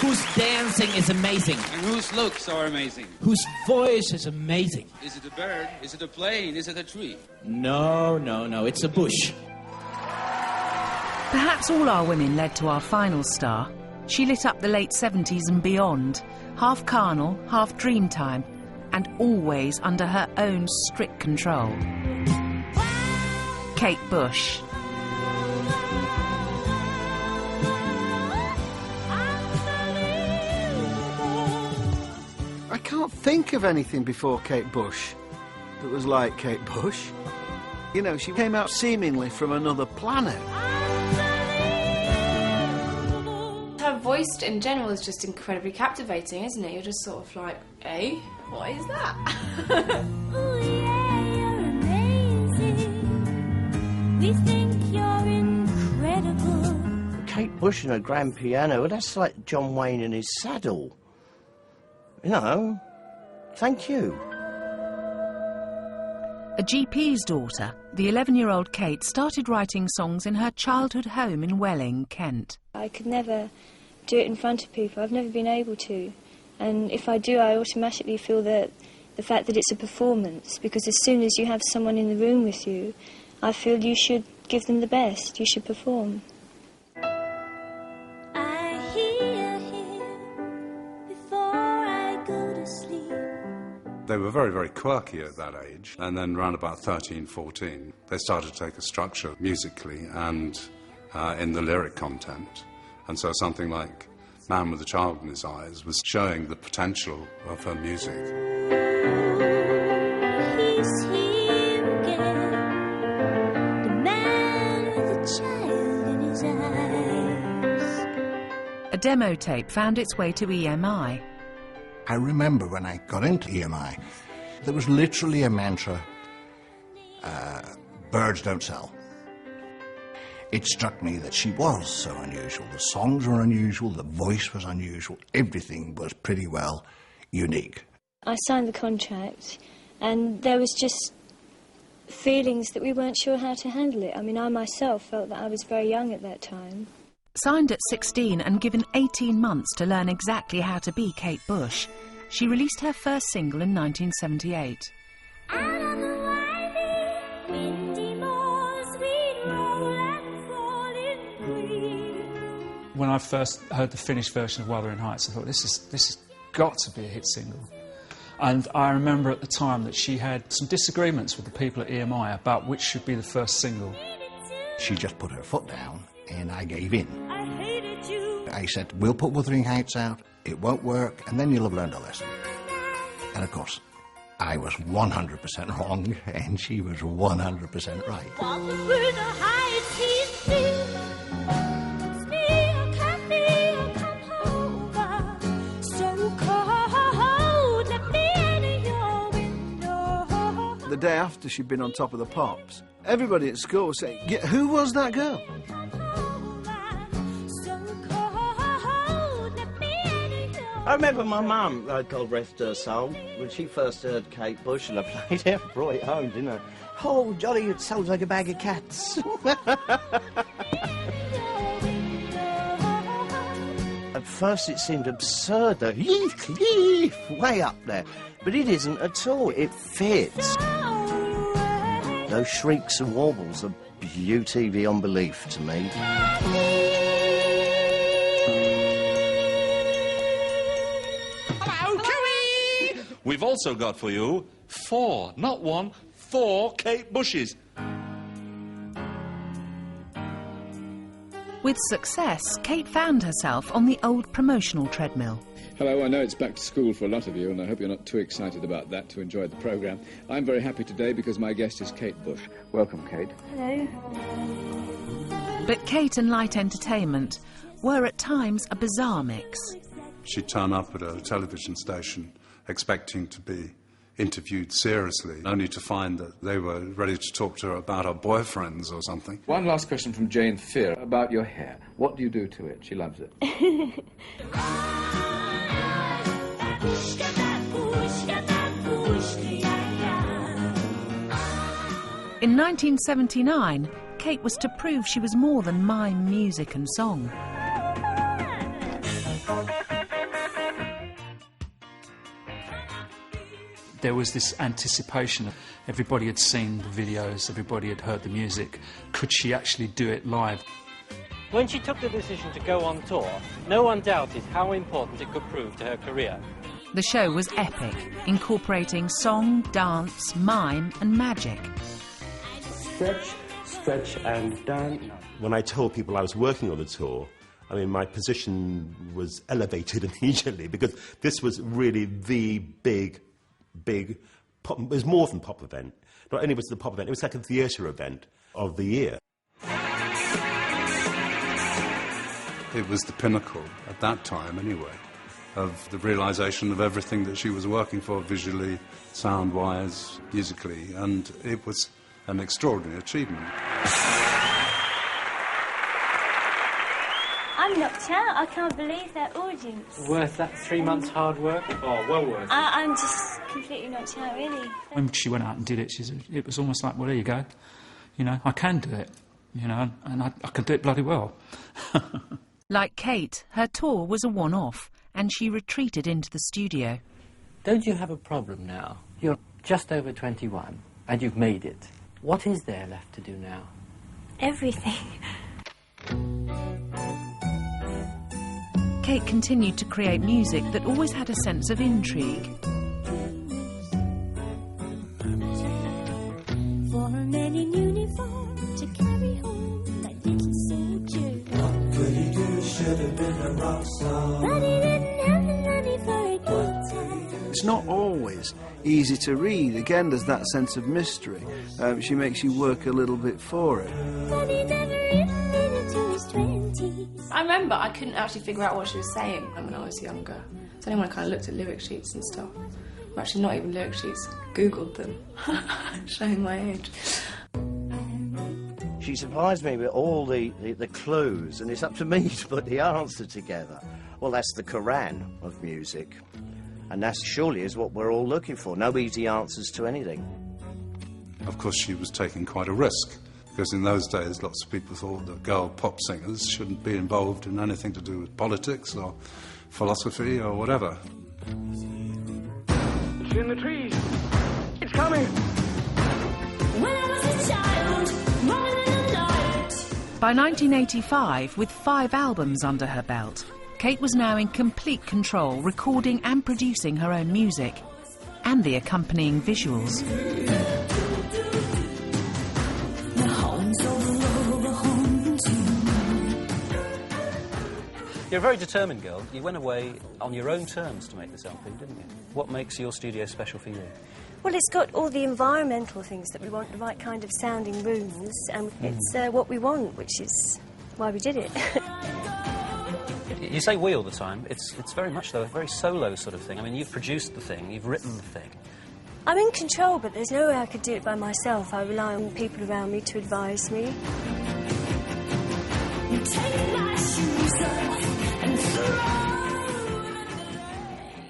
Whose dancing is amazing. And whose looks are amazing. Whose voice is amazing. Is it a bird? Is it a plane? Is it a tree? No, it's a bush. Perhaps all our women led to our final star. She lit up the late 70s and beyond, half carnal, half dreamtime, and always under her own strict control. Kate Bush. I can't think of anything before Kate Bush that was like Kate Bush. You know, she came out seemingly from another planet. Her voice in general is just incredibly captivating, isn't it? You're just sort of like, eh? What is that? Ooh, yeah, you're amazing. We think you're incredible. Kate Bush and her grand piano, that's like John Wayne in his saddle. You know, thank you. A GP's daughter, the 11-year-old Kate started writing songs in her childhood home in Welling, Kent. I could never do it in front of people. I've never been able to. And if I do, I automatically feel that the fact that it's a performance, because as soon as you have someone in the room with you, I feel you should give them the best. You should perform. They were very, very quirky at that age, and then around about 13, 14, they started to take a structure musically and in the lyric content. And so something like Man with a Child in His Eyes was showing the potential of her music. He's here again, the man with a child in his eyes. A demo tape found its way to EMI. I remember when I got into EMI, there was literally a mantra, birds don't sell. It struck me that she was so unusual. The songs were unusual, the voice was unusual, everything was pretty well unique. I signed the contract, and there was just feelings that we weren't sure how to handle it. I mean, I myself felt that I was very young at that time. Signed at 16 and given 18 months to learn exactly how to be Kate Bush, she released her first single in 1978. Out on the winding, windy moors, we'd roll and fall in green. When I first heard the finished version of Wuthering Heights, I thought, this has got to be a hit single. And I remember at the time that she had some disagreements with the people at EMI about which should be the first single. She just put her foot down, and I gave in. I hated you. I said, we'll put Wuthering Heights out, it won't work, and then you'll have learned a lesson. And of course, I was 100% wrong, and she was 100% right. Walking through the heights, he's still. Still can feel come over. So cold, let me in your window. The day after she'd been on Top of the Pops, everybody at school was saying, yeah, who was that girl? I remember my mum, God rest her soul, when she first heard Kate Bush, and I played it, brought it home, didn't I? Oh, Johnny, it sounds like a bag of cats. At first it seemed absurd, though. Heathcliff, way up there. But it isn't at all. It fits. Those shrieks and warbles are beauty beyond belief to me. We've also got for you 4, not 1, 4 Kate Bushes. With success, Kate found herself on the old promotional treadmill. Hello, I know it's back to school for a lot of you, and I hope you're not too excited about that to enjoy the programme. I'm very happy today because my guest is Kate Bush. Welcome, Kate. Hello. But Kate and Light Entertainment were at times a bizarre mix. She'd turn up at a television station expecting to be interviewed seriously, only to find that they were ready to talk to her about her boyfriends or something. One last question from Jane Fear about your hair. What do you do to it? She loves it. In 1979, Kate was to prove she was more than mime, music and song. There was this anticipation. Everybody had seen the videos, everybody had heard the music. Could she actually do it live? When she took the decision to go on tour, no one doubted how important it could prove to her career. The show was epic, incorporating song, dance, mime and magic. Stretch, stretch and down. When I told people I was working on the tour, I mean, my position was elevated immediately because this was really the big pop. It was more than pop event. Not only was it the pop event, it was like a theatre event of the year. It was the pinnacle, at that time anyway, of the realisation of everything that she was working for visually, sound-wise, musically, and it was an extraordinary achievement. I'm knocked out. I can't believe that audience. Worth that 3 months hard work? Oh, well worth it. I'm just completely knocked out, really. When she went out and did it, it was almost like, well, there you go. You know, I can do it. You know, and I can do it bloody well. Like Kate, her tour was a one-off, and she retreated into the studio. Don't you have a problem now? You're just over 21, and you've made it. What is there left to do now? Everything. Kate continued to create music that always had a sense of intrigue. For a man in uniform to carry home like little soldier. What could he do? Should have been a rock star. But he didn't have the money for a guitar. It's not always easy to read. Again, there's that sense of mystery. She makes you work a little bit for it. But he never really made it to his 20s. I remember I couldn't actually figure out what she was saying when I was younger. It's only when I kind of looked at lyric sheets and stuff. Well, actually, not even lyric sheets. Googled them. Showing my age. She surprised me with all the clues, and it's up to me to put the answer together. Well, that's the Quran of music. And that surely is what we're all looking for. No easy answers to anything. Of course, she was taking quite a risk, because in those days lots of people thought that girl pop singers shouldn't be involved in anything to do with politics or philosophy or whatever. It's in the trees. It's coming. When I was a child, running in the night. By 1985, with 5 albums under her belt, Kate was now in complete control, recording and producing her own music and the accompanying visuals. You're a very determined girl. You went away on your own terms to make this LP, didn't you? What makes your studio special for you? Well, it's got all the environmental things that we want, the right kind of sounding rooms, and it's what we want, which is why we did it. You say we all the time. It's very much, though, a very solo sort of thing. I mean, you've produced the thing, you've written the thing. I'm in control, but there's no way I could do it by myself. I rely on people around me to advise me. You take my shoes off and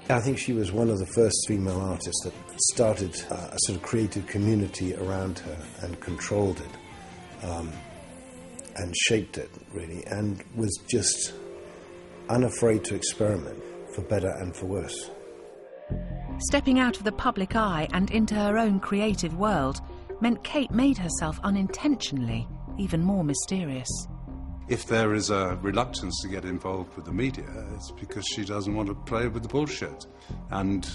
I think she was one of the first female artists that started a sort of creative community around her and controlled it and shaped it, really, and was just unafraid to experiment, for better and for worse. Stepping out of the public eye and into her own creative world meant Kate made herself unintentionally even more mysterious. If there is a reluctance to get involved with the media, it's because she doesn't want to play with the bullshit. And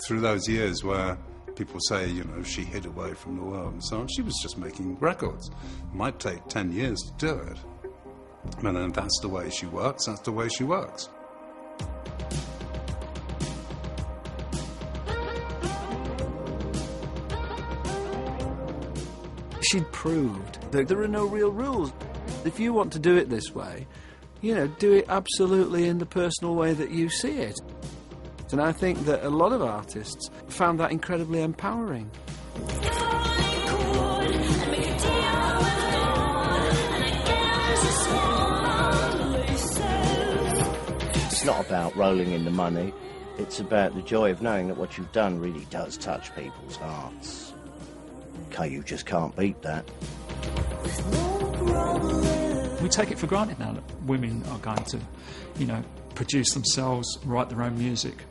through those years where people say, you know, she hid away from the world and so on, she was just making records. It might take 10 years to do it. And then that's the way she works, that's the way she works. She'd proved that there are no real rules. If you want to do it this way, you know, do it absolutely in the personal way that you see it. And I think that a lot of artists found that incredibly empowering. It's not about rolling in the money. It's about the joy of knowing that what you've done really does touch people's hearts. Okay, you just can't beat that. We take it for granted now that women are going to, you know, produce themselves, write their own music.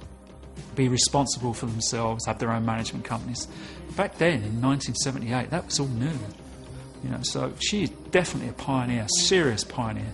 be responsible for themselves, have their own management companies. Back then, in 1978, that was all new. You know, so she is definitely a pioneer, serious pioneer.